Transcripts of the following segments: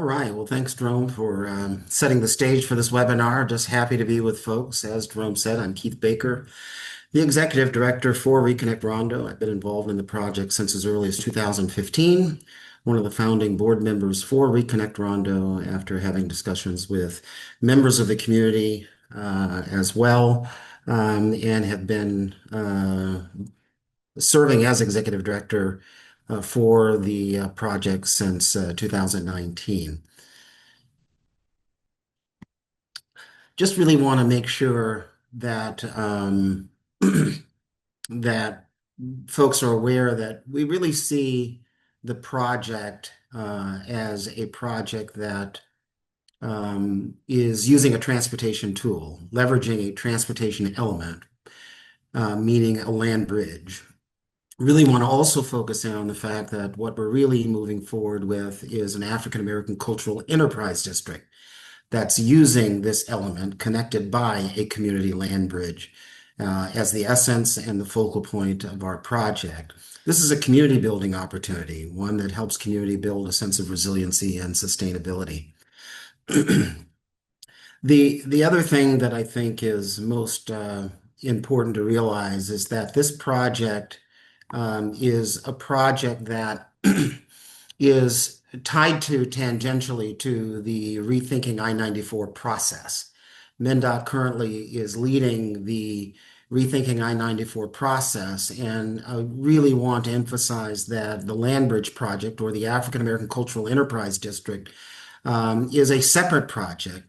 right. Well, thanks, Jerome, for setting the stage for this webinar. Just happy to be with folks. As Jerome said, I'm Keith Baker, the Executive Director for Reconnect Rondo. I've been involved in the project since as early as 2015, one of the founding board members for Reconnect Rondo after having discussions with members of the community as well, and have been serving as Executive Director for the project since 2019. Just really want to make sure that that folks are aware that we really see the project as a project that is using a transportation tool, leveraging a transportation element, meaning a land bridge. Really want to also focus in on the fact that what we're really moving forward with is an African American cultural enterprise district that's using this element connected by a community land bridge as the essence and the focal point of our project. This is a community building opportunity, one that helps community build a sense of resiliency and sustainability. The other thing that I think is most important to realize is that this project is a project that is tied to tangentially to the Rethinking I-94 process. MnDOT currently is leading the Rethinking I-94 process, and I really want to emphasize that the Land Bridge project, or the African American Cultural Enterprise District, is a separate project.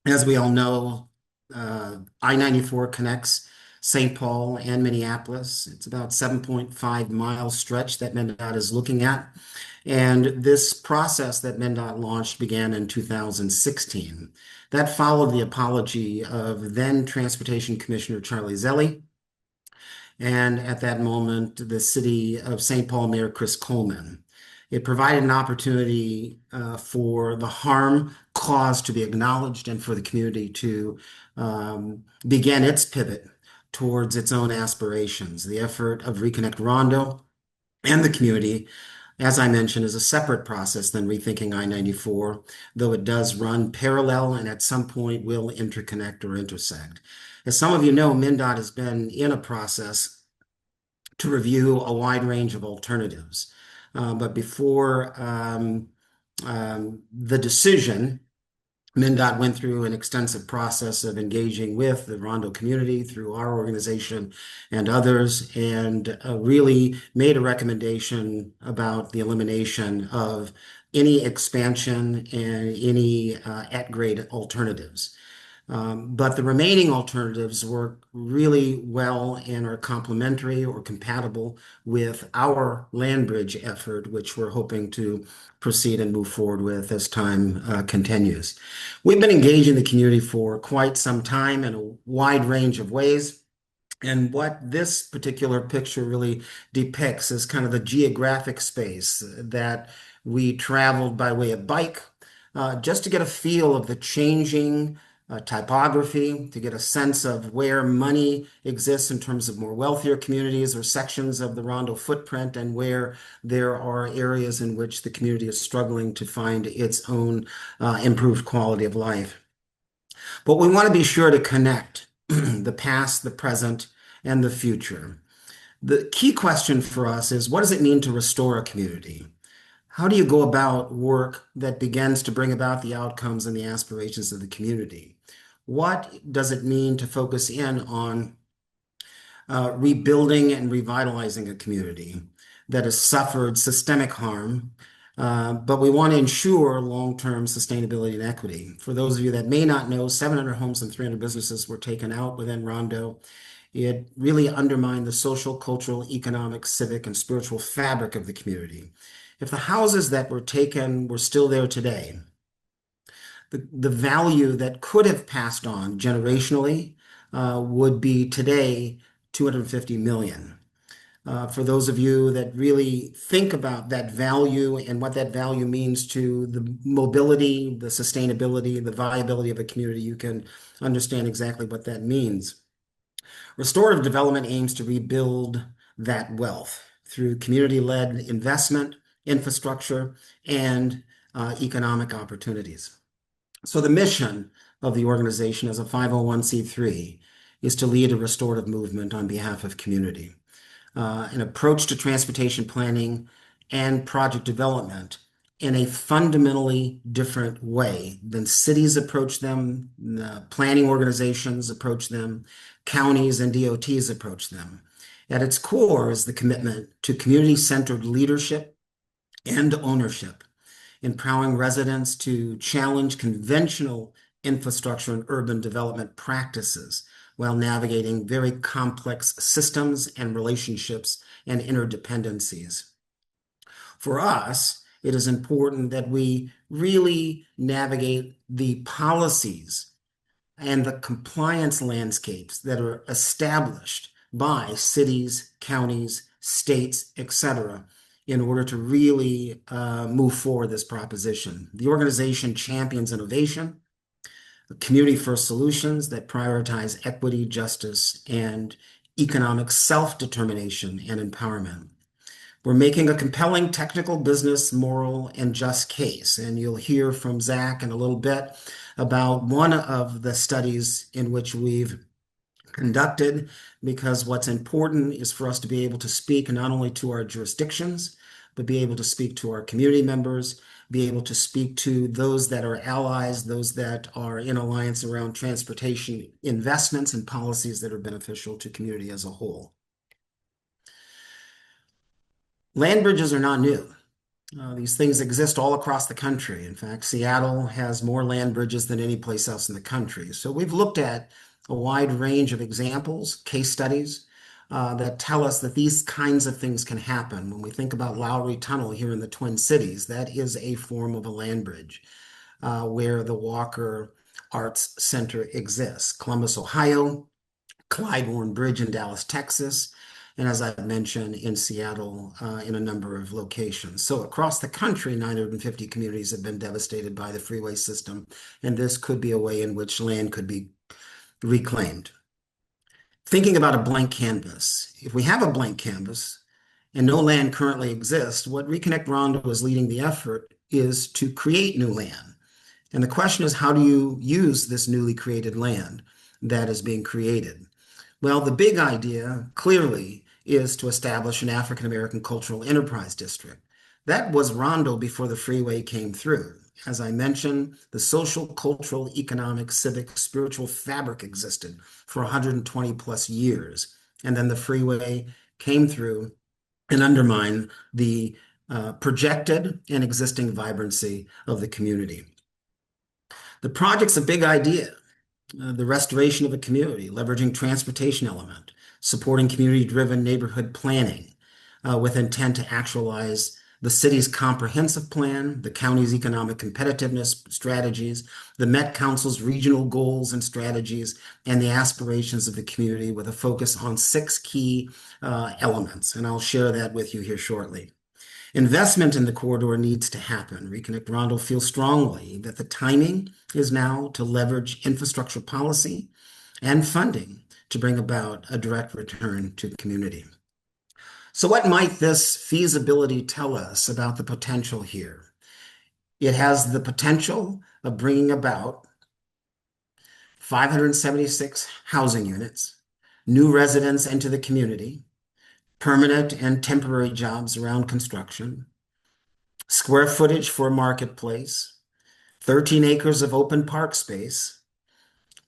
As we all know, I-94 connects St. Paul and Minneapolis. It's about 7.5 mile stretch that MnDOT is looking at. And this process that MnDOT launched began in 2016. That followed the apology of then Transportation Commissioner Charlie Zelle, and at that moment, the city of St. Paul Mayor Chris Coleman. It provided an opportunity for the harm caused to be acknowledged and for the community to begin its pivot towards its own aspirations. The effort of Reconnect Rondo and the community, as I mentioned, is a separate process than Rethinking I-94, though it does run parallel and at some point will interconnect or intersect. As some of you know, MnDOT has been in a process to review a wide range of alternatives. But before the decision, MnDOT went through an extensive process of engaging with the Rondo community through our organization and others, and really made a recommendation about the elimination of any expansion and any at-grade alternatives. But the remaining alternatives work really well and are complementary or compatible with our land bridge effort, which we're hoping to proceed and move forward with as time continues. We've been engaging the community for quite some time in a wide range of ways. And what this particular picture really depicts is kind of the geographic space that we traveled by way of bike, just to get a feel of the changing typography, to get a sense of where money exists in terms of more wealthier communities or sections of the Rondo footprint, and where there are areas in which the community is struggling to find its own improved quality of life. But we want to be sure to connect the past, the present, and the future. The key question for us is, what does it mean to restore a community? How do you go about work that begins to bring about the outcomes and the aspirations of the community? What does it mean to focus in on rebuilding and revitalizing a community that has suffered systemic harm, but we want to ensure long-term sustainability and equity? For those of you that may not know, 700 homes and 300 businesses were taken out within Rondo. It really undermined the social, cultural, economic, civic, and spiritual fabric of the community. If the houses that were taken were still there today, the value that could have passed on generationally would be today $250 million. For those of you that really think about that value and what that value means to the mobility, the sustainability, the viability of a community, you can understand exactly what that means. Restorative development aims to rebuild that wealth through community-led investment, infrastructure, and economic opportunities. So the mission of the organization as a 501(c)(3) is to lead a restorative movement on behalf of community. An approach to transportation planning and project development in a fundamentally different way than cities approach them, planning organizations approach them, counties and DOTs approach them. At its core is the commitment to community-centered leadership and ownership, empowering residents to challenge conventional infrastructure and urban development practices while navigating very complex systems and relationships and interdependencies. For us, it is important that we really navigate the policies and the compliance landscapes that are established by cities, counties, states, etc., in order to really move forward this proposition. The organization champions innovation, community-first solutions that prioritize equity, justice, and economic self-determination and empowerment. We're making a compelling technical, business, moral, and just case, and you'll hear from Zach in a little bit about one of the studies in which we've conducted, because what's important is for us to be able to speak not only to our jurisdictions, but be able to speak to our community members, be able to speak to those that are allies, those that are in alliance around transportation investments and policies that are beneficial to community as a whole. Land bridges are not new. These things exist all across the country. In fact, Seattle has more land bridges than any place else in the country. So we've looked at a wide range of examples, case studies, that tell us that these kinds of things can happen. When we think about Lowry Tunnel here in the Twin Cities, that is a form of a land bridge where the Walker Arts Center exists. Columbus, Ohio, Clyde Bridge in Dallas, Texas, and as I mentioned, in Seattle, in a number of locations. So across the country, 950 communities have been devastated by the freeway system, and this could be a way in which land could be reclaimed. Thinking about a blank canvas. If we have a blank canvas and no land currently exists, what Reconnect Rondo is leading the effort is to create new land. And the question is, how do you use this newly created land that is being created? Well, the big idea clearly is to establish an African American cultural enterprise district. That was Rondo before the freeway came through. As I mentioned, the social, cultural, economic, civic, spiritual fabric existed for 120 plus years. And then the freeway came through and undermined the projected and existing vibrancy of the community. The project's a big idea. The restoration of a community, leveraging transportation element, supporting community-driven neighborhood planning with intent to actualize the city's comprehensive plan, the county's economic competitiveness strategies, the Met Council's regional goals and strategies, and the aspirations of the community with a focus on 6 key elements. And I'll share that with you here shortly. Investment in the corridor needs to happen. Reconnect Rondo feels strongly that the timing is now to leverage infrastructure policy and funding to bring about a direct return to the community. So what might this feasibility tell us about the potential here? It has the potential of bringing about 576 housing units, new residents into the community, permanent and temporary jobs around construction, square footage for a marketplace, 13 acres of open park space,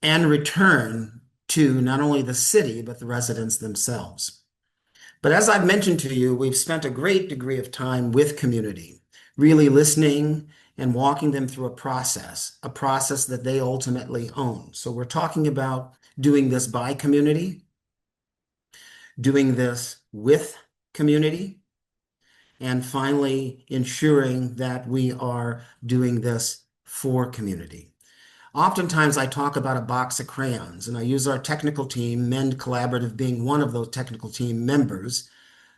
and return to not only the city, but the residents themselves. But as I've mentioned to you, we've spent a great degree of time with community, really listening and walking them through a process that they ultimately own. So we're talking about doing this by community, doing this with community, and finally ensuring that we are doing this for community. Oftentimes I talk about a box of crayons, and I use our technical team, Mend Collaborative being one of those technical team members,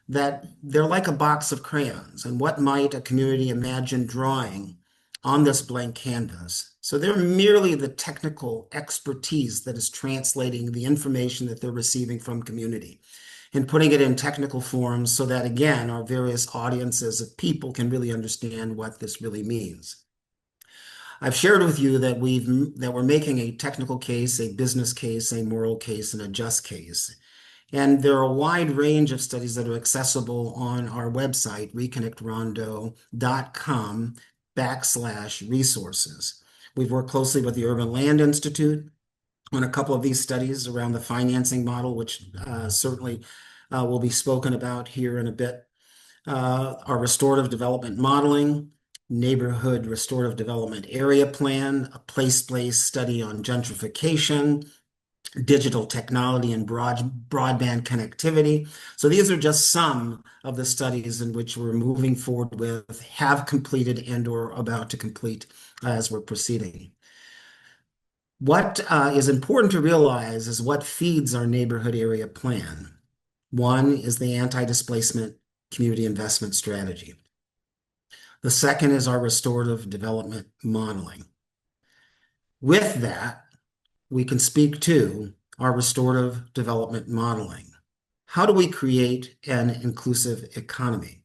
that they're like a box of crayons. And what might a community imagine drawing on this blank canvas? So they're merely the technical expertise that is translating the information that they're receiving from community. and putting it in technical forms so that, again, our various audiences of people can really understand what this really means. I've shared with you that we're making a technical case, a business case, a moral case, and a just case. And there are a wide range of studies that are accessible on our website, reconnectrondo.com/resources. We've worked closely with the Urban Land Institute on a couple of these studies around the financing model, which certainly will be spoken about here in a bit. Our restorative development modeling, neighborhood restorative development area plan, a place-based study on gentrification, digital technology and broadband connectivity. So these are just some of the studies in which we're moving forward with, have completed and or about to complete as we're proceeding. What is important to realize is what feeds our neighborhood area plan. One is the anti-displacement community investment strategy. The second is our restorative development modeling. With that, we can speak to our restorative development modeling. How do we create an inclusive economy?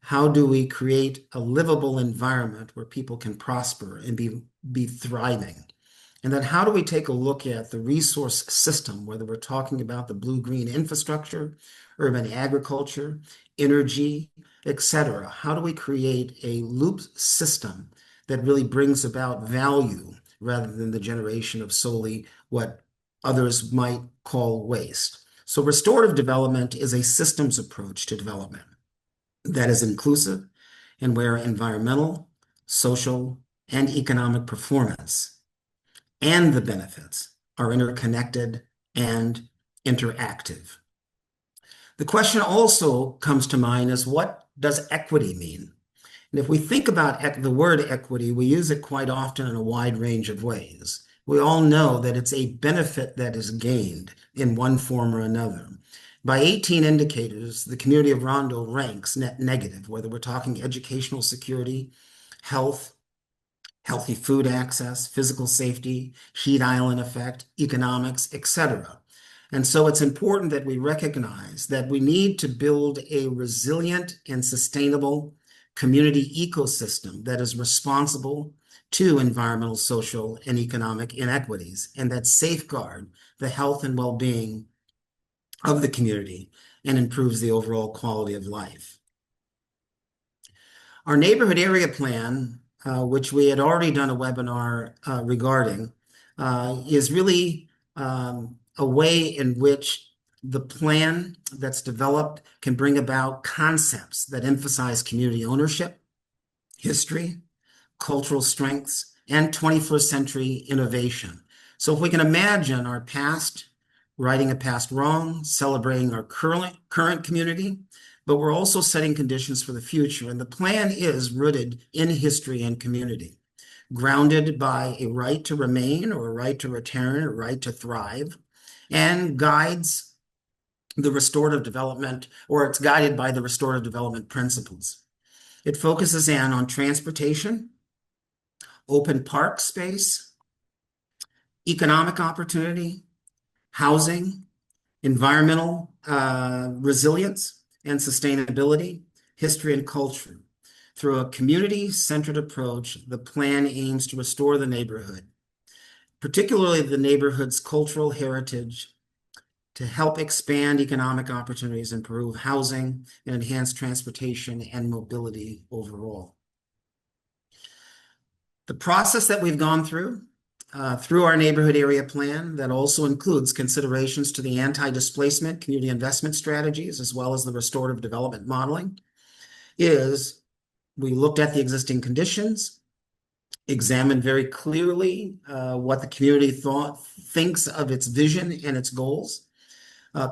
How do we create a livable environment where people can prosper and be thriving? And then how do we take a look at the resource system, whether we're talking about the blue-green infrastructure, urban agriculture, energy, etc.? How do we create a loop system that really brings about value rather than the generation of solely what others might call waste? So restorative development is a systems approach to development that is inclusive and where environmental, social, and economic performance and the benefits are interconnected and interactive. The question also comes to mind is, what does equity mean? And if we think about the word equity, we use it quite often in a wide range of ways. We all know that it's a benefit that is gained in one form or another. By 18 indicators, the community of Rondo ranks net negative, whether we're talking educational security, health, healthy food access, physical safety, heat island effect, economics, etc. And so it's important that we recognize that we need to build a resilient and sustainable community ecosystem that is responsible to environmental, social, and economic inequities, and that safeguard the health and well-being of the community and improves the overall quality of life. Our neighborhood area plan, which we had already done a webinar regarding, is really a way in which the plan that's developed can bring about concepts that emphasize community ownership, history, cultural strengths, and 21st century innovation. So if we can imagine our past, righting a past wrong, celebrating our current community, but we're also setting conditions for the future. And the plan is rooted in history and community, grounded by a right to remain or a right to return, a right to thrive, and guides the restorative development, or it's guided by the restorative development principles. It focuses in on transportation, open park space, economic opportunity, housing, environmental resilience and sustainability, history and culture. Through a community-centered approach, the plan aims to restore the neighborhood, particularly the neighborhood's cultural heritage, to help expand economic opportunities, improve housing, and enhance transportation and mobility overall. The process that we've gone through our neighborhood area plan that also includes considerations to the anti-displacement community investment strategies, as well as the restorative development modeling, is we looked at the existing conditions, examined very clearly what the community thinks of its vision and its goals,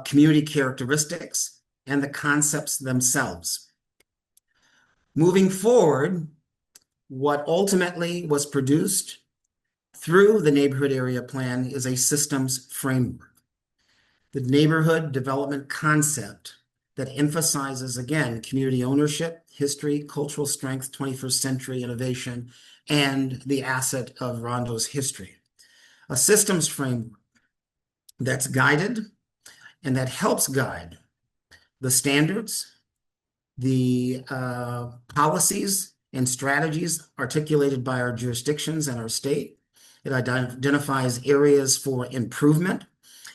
community characteristics, and the concepts themselves. Moving forward, what ultimately was produced through the neighborhood area plan is a systems framework. The neighborhood development concept that emphasizes, again, community ownership, history, cultural strength, 21st century innovation, and the asset of Rondo's history. A systems framework that's guided and that helps guide the standards, the policies and strategies articulated by our jurisdictions and our state. It identifies areas for improvement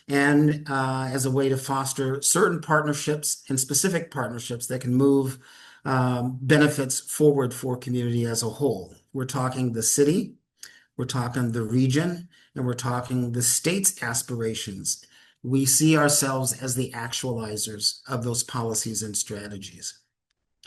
and as a way to foster certain partnerships and specific partnerships that can move benefits forward for community as a whole. We're talking the city, we're talking the region, and we're talking the state's aspirations. We see ourselves as the actualizers of those policies and strategies.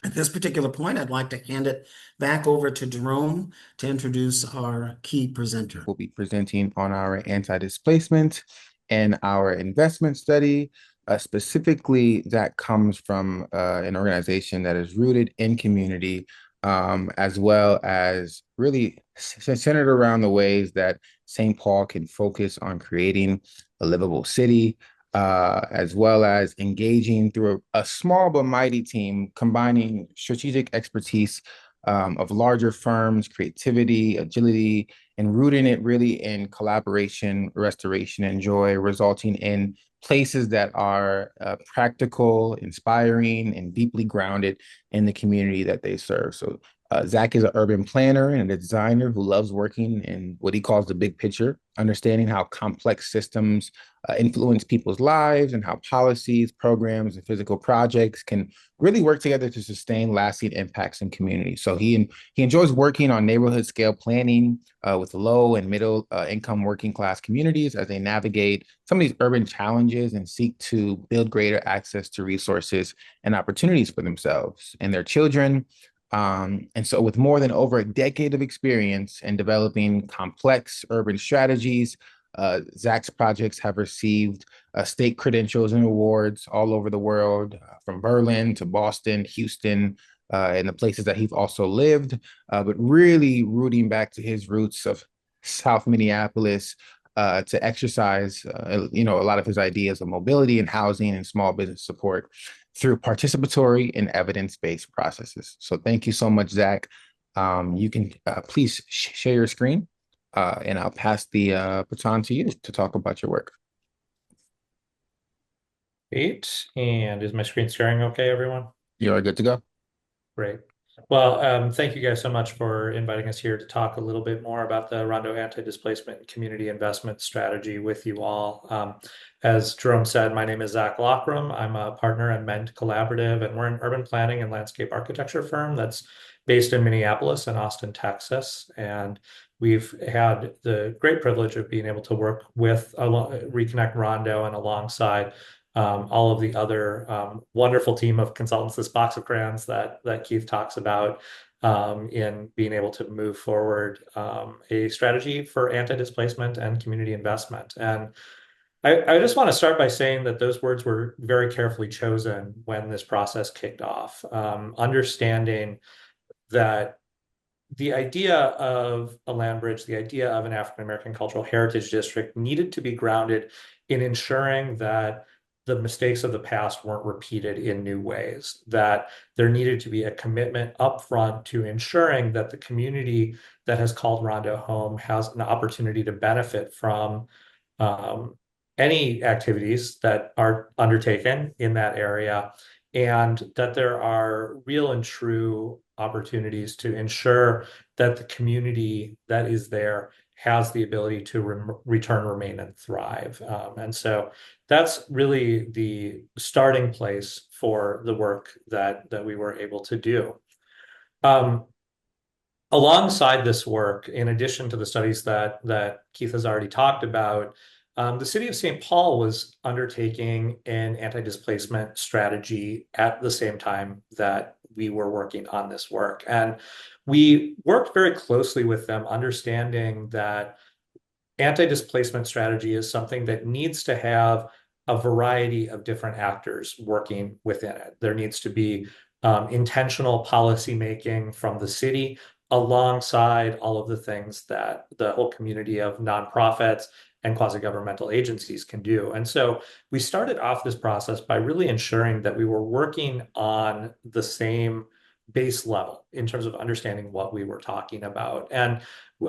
At this particular point, I'd like to hand it back over to Jerome to introduce our key presenter. We'll be presenting on our anti-displacement and our investment study. Specifically, that comes from an organization that is rooted in community, as well as really centered around the ways that St. Paul can focus on creating a livable city, as well as engaging through a small but mighty team, combining strategic expertise of larger firms, creativity, agility, and rooting it really in collaboration, restoration, and joy, resulting in places that are practical, inspiring, and deeply grounded in the community that they serve. So Zach is an urban planner and a designer who loves working in what he calls the big picture, understanding how complex systems influence people's lives and how policies, programs, and physical projects can really work together to sustain lasting impacts in communities. So he enjoys working on neighborhood scale planning with low and middle income working class communities as they navigate some of these urban challenges and seek to build greater access to resources and opportunities for themselves and their children. And so with more than over a decade of experience in developing complex urban strategies, Zach's projects have received state credentials and awards all over the world, from Berlin to Boston, Houston, and the places that he's also lived, but really rooting back to his roots of South Minneapolis to exercise, a lot of his ideas of mobility and housing and small business support through participatory and evidence-based processes. So thank you so much, Zach. You can please share your screen, and I'll pass the baton to you to talk about your work. Great. And is my screen sharing okay, everyone? You're good to go. Great. Well, thank you guys so much for inviting us here to talk a little bit more about the Rondo Anti-Displacement Community Investment Strategy with you all. As Jerome said, my name is Zach Lockram. I'm a partner at Mend Collaborative, and we're an urban planning and landscape architecture firm that's based in Minneapolis and Austin, Texas. And we've had the great privilege of being able to work with Reconnect Rondo and alongside all of the other wonderful team of consultants, this box of crayons that Keith talks about in being able to move forward a strategy for anti-displacement and community investment. And I just want to start by saying that those words were very carefully chosen when this process kicked off. Understanding that the idea of a land bridge, the idea of an African-American cultural heritage district needed to be grounded in ensuring that the mistakes of the past weren't repeated in new ways, that there needed to be a commitment upfront to ensuring that the community that has called Rondo home has an opportunity to benefit from any activities that are undertaken in that area, and that there are real and true opportunities to ensure that the community that is there has the ability to return, remain, and thrive. And so that's really the starting place for the work that we were able to do. Alongside this work, in addition to the studies that Keith has already talked about, the city of St. Paul was undertaking an anti-displacement strategy at the same time that we were working on this work. And we worked very closely with them, understanding that anti-displacement strategy is something that needs to have a variety of different actors working within it. There needs to be intentional policy making from the city alongside all of the things that the whole community of nonprofits and quasi-governmental agencies can do. And so we started off this process by really ensuring that we were working on the same base level in terms of understanding what we were talking about. And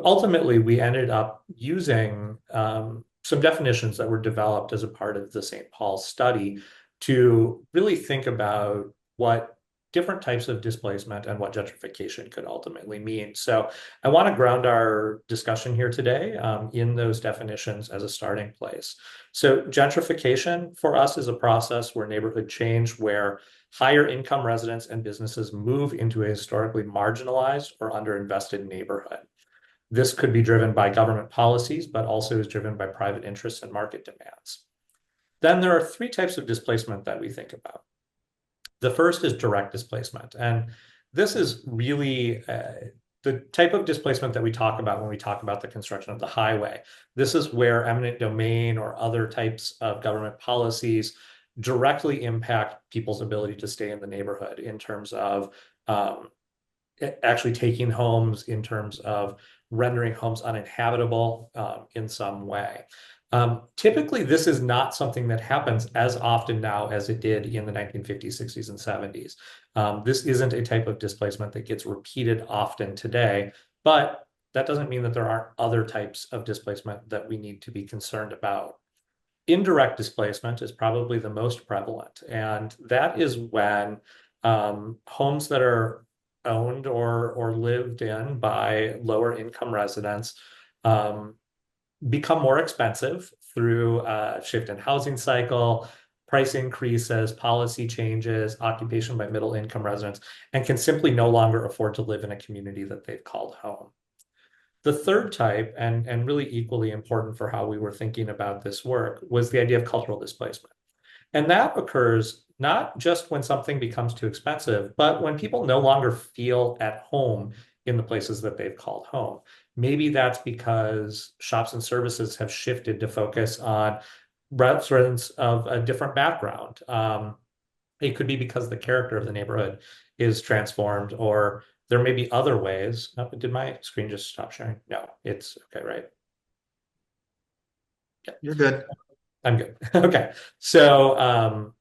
ultimately, we ended up using some definitions that were developed as a part of the St. Paul study to really think about what different types of displacement and what gentrification could ultimately mean. So I want to ground our discussion here today in those definitions as a starting place. So gentrification for us is a process where neighborhood change, where higher income residents and businesses move into a historically marginalized or underinvested neighborhood. This could be driven by government policies, but also is driven by private interests and market demands. Then there are three types of displacement that we think about. The first is direct displacement. And this is really the type of displacement that we talk about when we talk about the construction of the highway. This is where eminent domain or other types of government policies directly impact people's ability to stay in the neighborhood in terms of actually taking homes, in terms of rendering homes uninhabitable in some way. Typically, this is not something that happens as often now as it did in the 1950s, 60s, and 70s. This isn't a type of displacement that gets repeated often today, but that doesn't mean that there aren't other types of displacement that we need to be concerned about. Indirect displacement is probably the most prevalent, and that is when homes that are owned or lived in by lower income residents become more expensive through a shift in housing cycle, price increases, policy changes, occupation by middle income residents, and can simply no longer afford to live in a community that they've called home. The third type, and really equally important for how we were thinking about this work, was the idea of cultural displacement. And that occurs not just when something becomes too expensive, but when people no longer feel at home in the places that they've called home. Maybe that's because shops and services have shifted to focus on residents of a different background. It could be because the character of the neighborhood is transformed, or there may be other ways. Oh, did my screen just stop sharing? No, it's okay, right? Yeah. You're good. I'm good. Okay. So,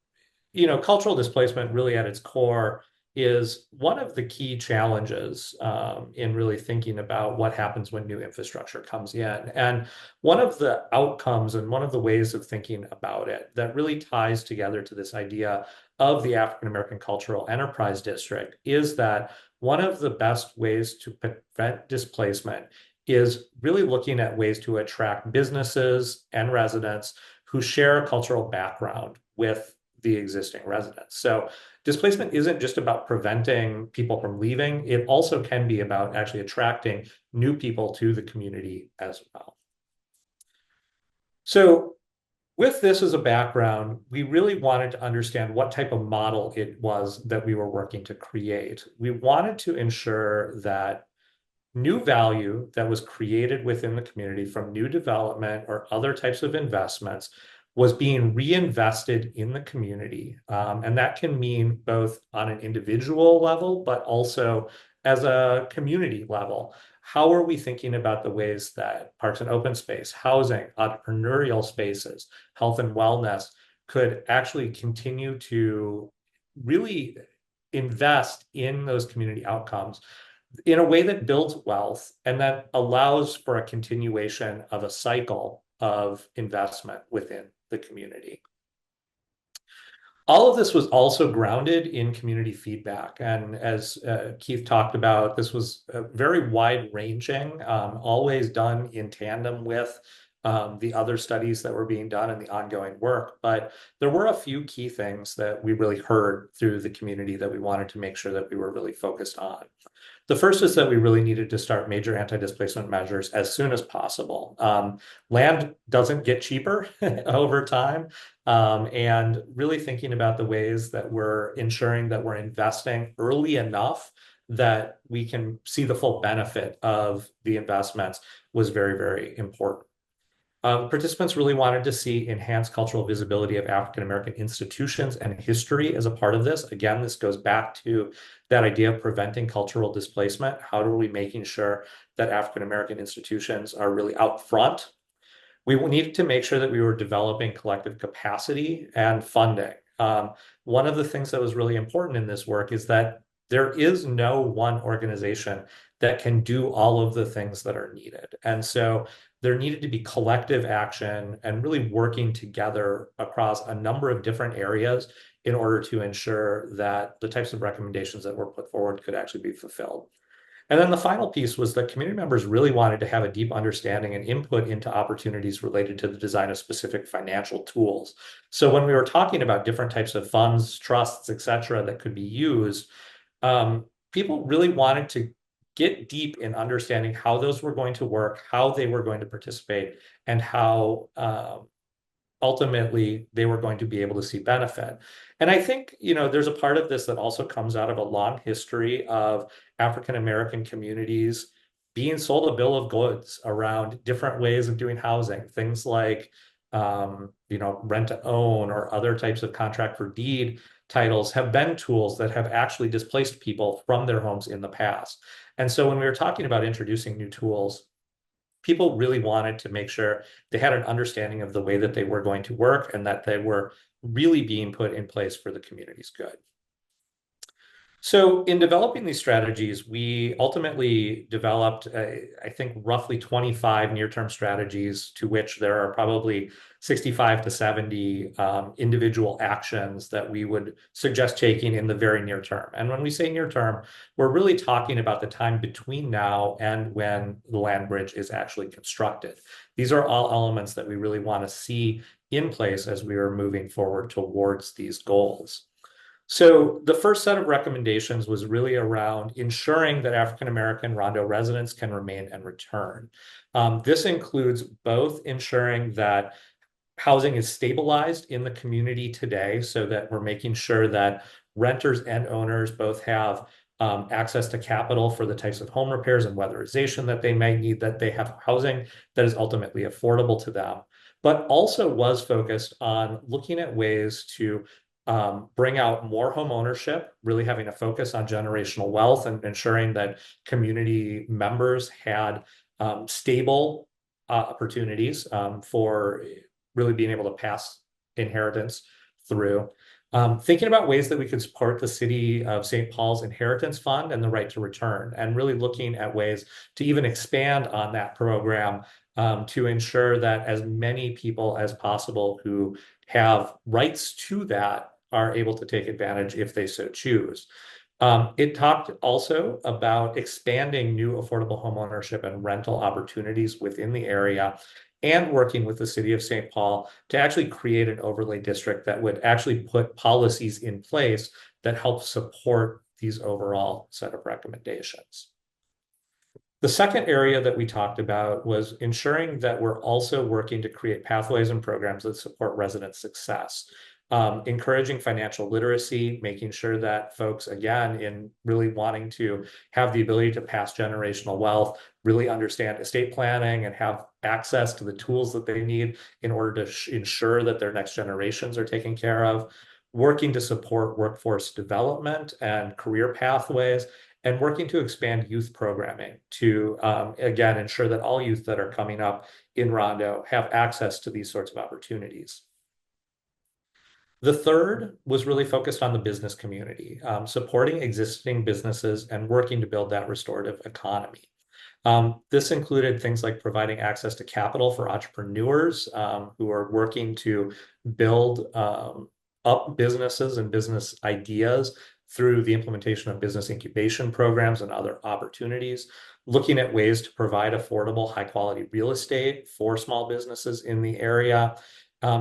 cultural displacement really at its core is one of the key challenges in really thinking about what happens when new infrastructure comes in. And one of the outcomes and one of the ways of thinking about it that really ties together to this idea of the African American Cultural Enterprise District is that one of the best ways to prevent displacement is really looking at ways to attract businesses and residents who share a cultural background with the existing residents. So displacement isn't just about preventing people from leaving. It also can be about actually attracting new people to the community as well. So with this as a background, we really wanted to understand what type of model it was that we were working to create. We wanted to ensure that new value that was created within the community from new development or other types of investments was being reinvested in the community. And that can mean both on an individual level, but also as a community level. How are we thinking about the ways that parks and open space, housing, entrepreneurial spaces, health and wellness could actually continue to really invest in those community outcomes in a way that builds wealth and that allows for a continuation of a cycle of investment within the community. All of this was also grounded in community feedback. And as Keith talked about, this was very wide-ranging, always done in tandem with the other studies that were being done and the ongoing work. But there were a few key things that we really heard through the community that we wanted to make sure that we were really focused on. The first is that we really needed to start major anti-displacement measures as soon as possible. Land doesn't get cheaper over time, and really thinking about the ways that we're ensuring that we're investing early enough that we can see the full benefit of the investments was very, very important. Participants really wanted to see enhanced cultural visibility of African American institutions and history as a part of this. Again, this goes back to that idea of preventing cultural displacement. How are we making sure that African American institutions are really out front? We needed to make sure that we were developing collective capacity and funding. One of the things that was really important in this work is that there is no one organization that can do all of the things that are needed. And so there needed to be collective action and really working together across a number of different areas in order to ensure that the types of recommendations that were put forward could actually be fulfilled. And then the final piece was that community members really wanted to have a deep understanding and input into opportunities related to the design of specific financial tools. So when we were talking about different types of funds, trusts, et cetera, that could be used, people really wanted to get deep in understanding how those were going to work, how they were going to participate, and how ultimately they were going to be able to see benefit. And I think, there's a part of this that also comes out of a long history of African American communities being sold a bill of goods around different ways of doing housing, things like, rent to own or other types of contract for deed titles have been tools that have actually displaced people from their homes in the past. And so when we were talking about introducing new tools, people really wanted to make sure they had an understanding of the way that they were going to work and that they were really being put in place for the community's good. So in developing these strategies, we ultimately developed, I think, roughly 25 near-term strategies to which there are probably 65 to 70 individual actions that we would suggest taking in the very near term. And when we say near term, we're really talking about the time between now and when the land bridge is actually constructed. These are all elements that we really want to see in place as we are moving forward towards these goals. So the first set of recommendations was really around ensuring that African American Rondo residents can remain and return. This includes both ensuring that housing is stabilized in the community today so that we're making sure that renters and owners both have access to capital for the types of home repairs and weatherization that they may need, that they have housing that is ultimately affordable to them, but also was focused on looking at ways to bring out more home ownership, really having a focus on generational wealth and ensuring that community members had stable opportunities for really being able to pass inheritance through. Thinking about ways that we could support the City of St. Paul's Inheritance Fund and the right to return, and really looking at ways to even expand on that program to ensure that as many people as possible who have rights to that are able to take advantage if they so choose. It talked also about expanding new affordable homeownership and rental opportunities within the area and working with the City of St. Paul to actually create an overlay district that would actually put policies in place that help support these overall set of recommendations. The second area that we talked about was ensuring that we're also working to create pathways and programs that support resident success. Encouraging financial literacy, making sure that folks, again, in really wanting to have the ability to pass generational wealth, really understand estate planning and have access to the tools that they need in order to ensure that their next generations are taken care of, working to support workforce development and career pathways, and working to expand youth programming to, again, ensure that all youth that are coming up in Rondo have access to these sorts of opportunities. The third was really focused on the business community, supporting existing businesses and working to build that restorative economy. This included things like providing access to capital for entrepreneurs who are working to build up businesses and business ideas through the implementation of business incubation programs and other opportunities, looking at ways to provide affordable, high-quality real estate for small businesses in the area,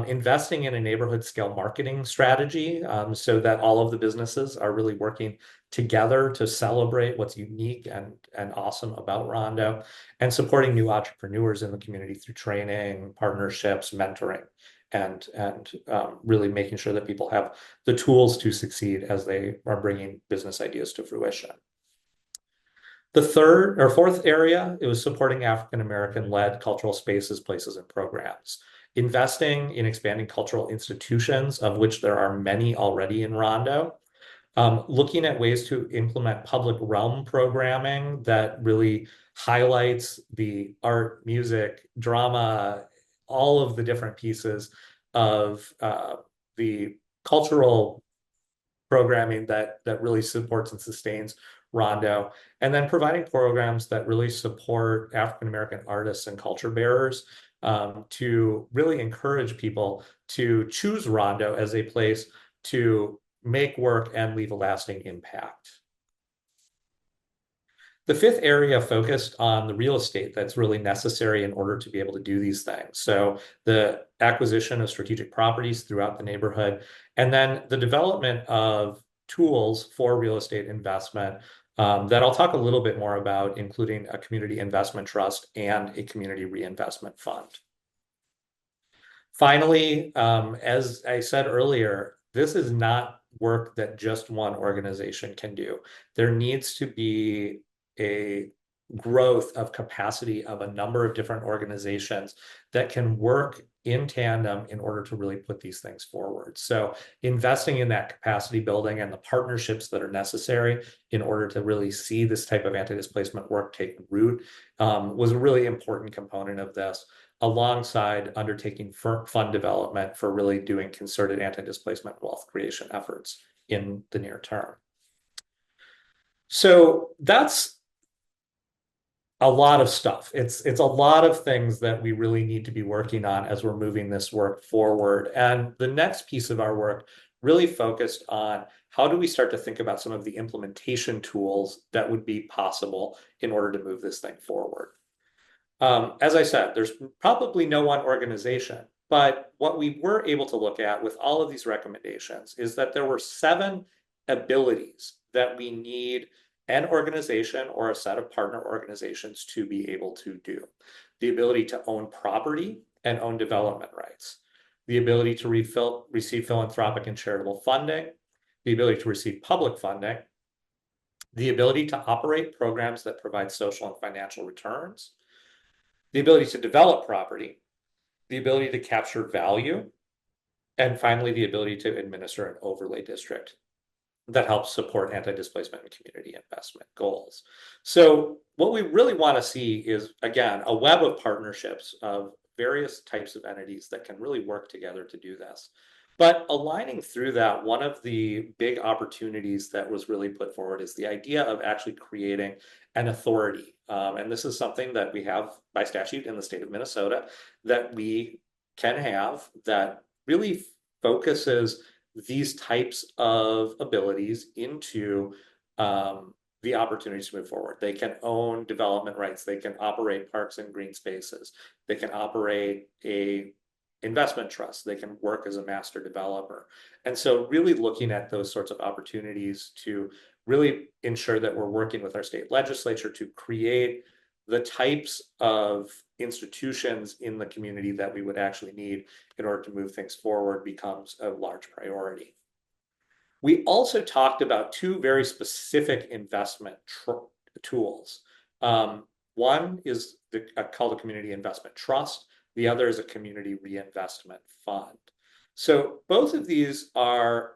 investing in a neighborhood scale marketing strategy so that all of the businesses are really working together to celebrate what's unique and awesome about Rondo, and supporting new entrepreneurs in the community through training, partnerships, mentoring, and really making sure that people have the tools to succeed as they are bringing business ideas to fruition. The third or fourth area, it was supporting African American led cultural spaces, places, and programs. Investing in expanding cultural institutions, of which there are many already in Rondo. Looking at ways to implement public realm programming that really highlights the art, music, drama, all of the different pieces of the cultural programming that really supports and sustains Rondo, and then providing programs that really support African American artists and culture bearers, to really encourage people to choose Rondo as a place to make work and leave a lasting impact. The fifth area focused on the real estate that's really necessary in order to be able to do these things. So the acquisition of strategic properties throughout the neighborhood, and then the development of tools for real estate investment, that I'll talk a little bit more about, including a community investment trust and a community reinvestment fund. Finally, as I said earlier, this is not work that just one organization can do. There needs to be a growth of capacity of a number of different organizations that can work in tandem in order to really put these things forward. So investing in that capacity building and the partnerships that are necessary in order to really see this type of anti-displacement work take root, was a really important component of this, alongside undertaking fund development for really doing concerted anti-displacement wealth creation efforts in the near term. So that's a lot of stuff. It's a lot of things that we really need to be working on as we're moving this work forward. And the next piece of our work really focused on how do we start to think about some of the implementation tools that would be possible in order to move this thing forward. As I said, there's probably no one organization, but what we were able to look at with all of these recommendations is that there were 7 abilities that we need an organization or a set of partner organizations to be able to do. The ability to own property and own development rights, the ability to receive philanthropic and charitable funding, the ability to receive public funding, the ability to operate programs that provide social and financial returns, the ability to develop property, the ability to capture value, and finally, the ability to administer an overlay district that helps support anti-displacement and community investment goals. So what we really want to see is, again, a web of partnerships of various types of entities that can really work together to do this. But aligning through that, one of the big opportunities that was really put forward is the idea of actually creating an authority. And this is something that we have by statute in the state of Minnesota that we can have that really focuses these types of abilities into the opportunities to move forward. They can own development rights. They can operate parks and green spaces. They can operate a investment trust. They can work as a master developer. And so really looking at those sorts of opportunities to really ensure that we're working with our state legislature to create the types of institutions in the community that we would actually need in order to move things forward becomes a large priority. We also talked about 2 very specific investment tools. One is called a community investment trust. The other is a community reinvestment fund. So both of these are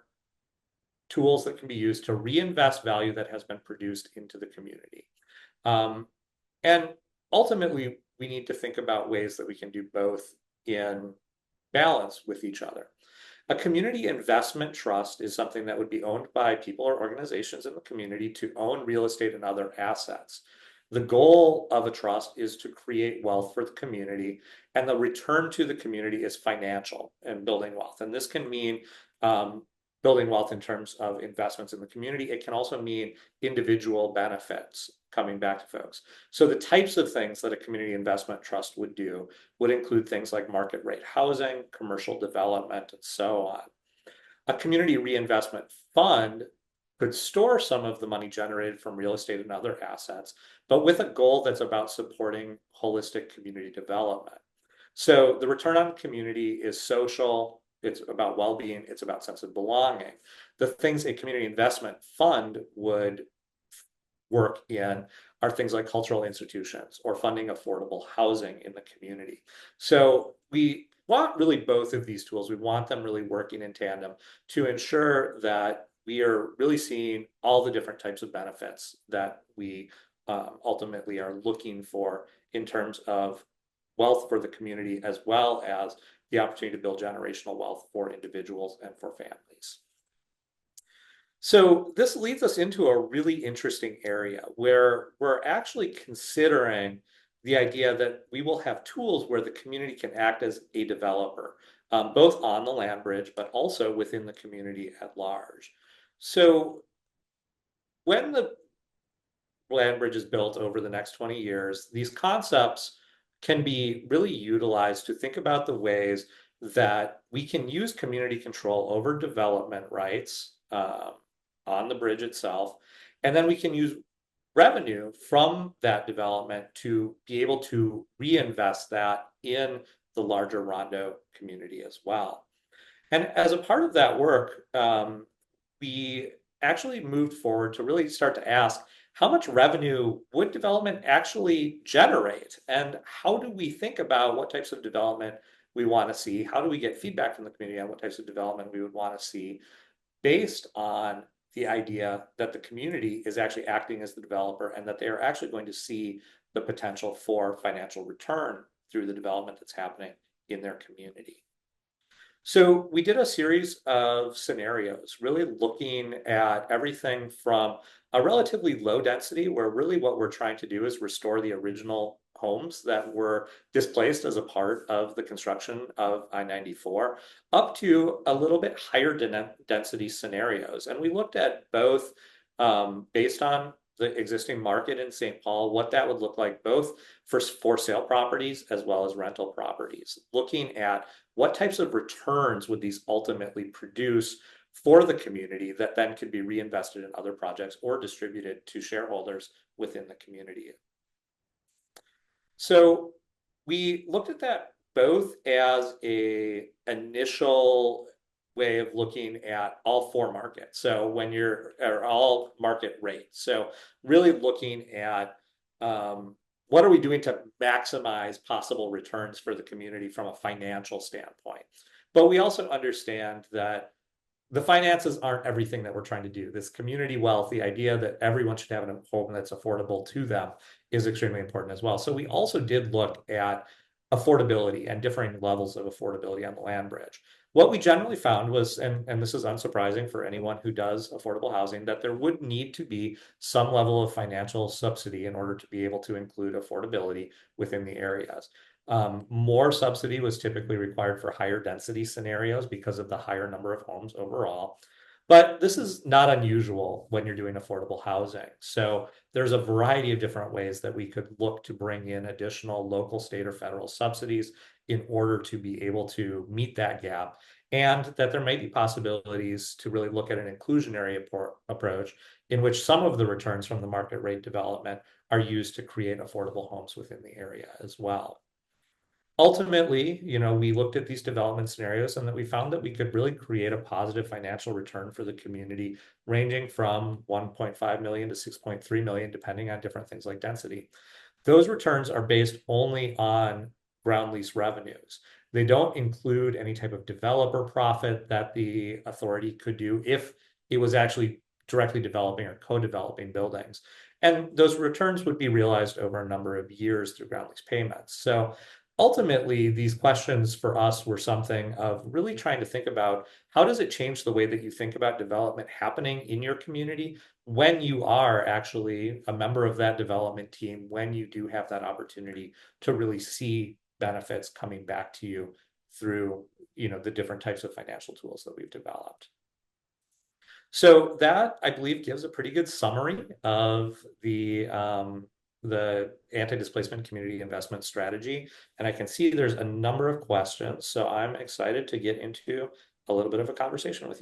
tools that can be used to reinvest value that has been produced into the community. And ultimately, we need to think about ways that we can do both in balance with each other. A community investment trust is something that would be owned by people or organizations in the community to own real estate and other assets. The goal of a trust is to create wealth for the community, and the return to the community is financial and building wealth. And this can mean building wealth in terms of investments in the community. It can also mean individual benefits coming back to folks. So the types of things that a community investment trust would do would include things like market rate housing, commercial development, and so on. A community reinvestment fund could store some of the money generated from real estate and other assets, but with a goal that's about supporting holistic community development. So the return on community is social, it's about well-being, it's about sense of belonging. The things a community investment fund would work in are things like cultural institutions or funding affordable housing in the community. So we want really both of these tools. We want them really working in tandem to ensure that we are really seeing all the different types of benefits that we ultimately are looking for in terms of wealth for the community, as well as the opportunity to build generational wealth for individuals and for families. So this leads us into a really interesting area where we're actually considering the idea that we will have tools where the community can act as a developer, both on the land bridge, but also within the community at large. So when the land bridge is built over the next 20 years, these concepts can be really utilized to think about the ways that we can use community control over development rights on the bridge itself. And then we can use revenue from that development to be able to reinvest that in the larger Rondo community as well. And as a part of that work, we actually moved forward to really start to ask how much revenue would development actually generate? And how do we think about what types of development we want to see? How do we get feedback from the community on what types of development we would want to see based on the idea that the community is actually acting as the developer and that they are actually going to see the potential for financial return through the development that's happening in their community? So we did a series of scenarios, really looking at everything from a relatively low density, where really what we're trying to do is restore the original homes that were displaced as a part of the construction of I-94, up to a little bit higher density scenarios. And we looked at both based on the existing market in St. Paul, what that would look like both for sale properties as well as rental properties, looking at what types of returns would these ultimately produce for the community that then could be reinvested in other projects or distributed to shareholders within the community. So we looked at that both as a initial way of looking at all four markets. So when you're, or all market rates. So really looking at what are we doing to maximize possible returns for the community from a financial standpoint? But we also understand that the finances aren't everything that we're trying to do. This community wealth, the idea that everyone should have a home that's affordable to them, is extremely important as well. So we also did look at affordability and differing levels of affordability on the land bridge. What we generally found was, and this is unsurprising for anyone who does affordable housing, that there would need to be some level of financial subsidy in order to be able to include affordability within the areas. More subsidy was typically required for higher density scenarios because of the higher number of homes overall. But this is not unusual when you're doing affordable housing. So there's a variety of different ways that we could look to bring in additional local, state, or federal subsidies in order to be able to meet that gap. And that there may be possibilities to really look at an inclusionary approach in which some of the returns from the market rate development are used to create affordable homes within the area as well. Ultimately, we looked at these development scenarios and that we found that we could really create a positive financial return for the community, ranging from 1.5 million to 6.3 million, depending on different things like density. Those returns are based only on ground lease revenues. They don't include any type of developer profit that the authority could do if it was actually directly developing or co-developing buildings. And those returns would be realized over a number of years through ground lease payments. So ultimately, these questions for us were something of really trying to think about how does it change the way that you think about development happening in your community when you are actually a member of that development team, when you do have that opportunity to really see benefits coming back to you through the different types of financial tools that we've developed. So that, I believe, gives a pretty good summary of the anti-displacement community investment strategy. And I can see there's a number of questions. So I'm excited to get into a little bit of a conversation with you.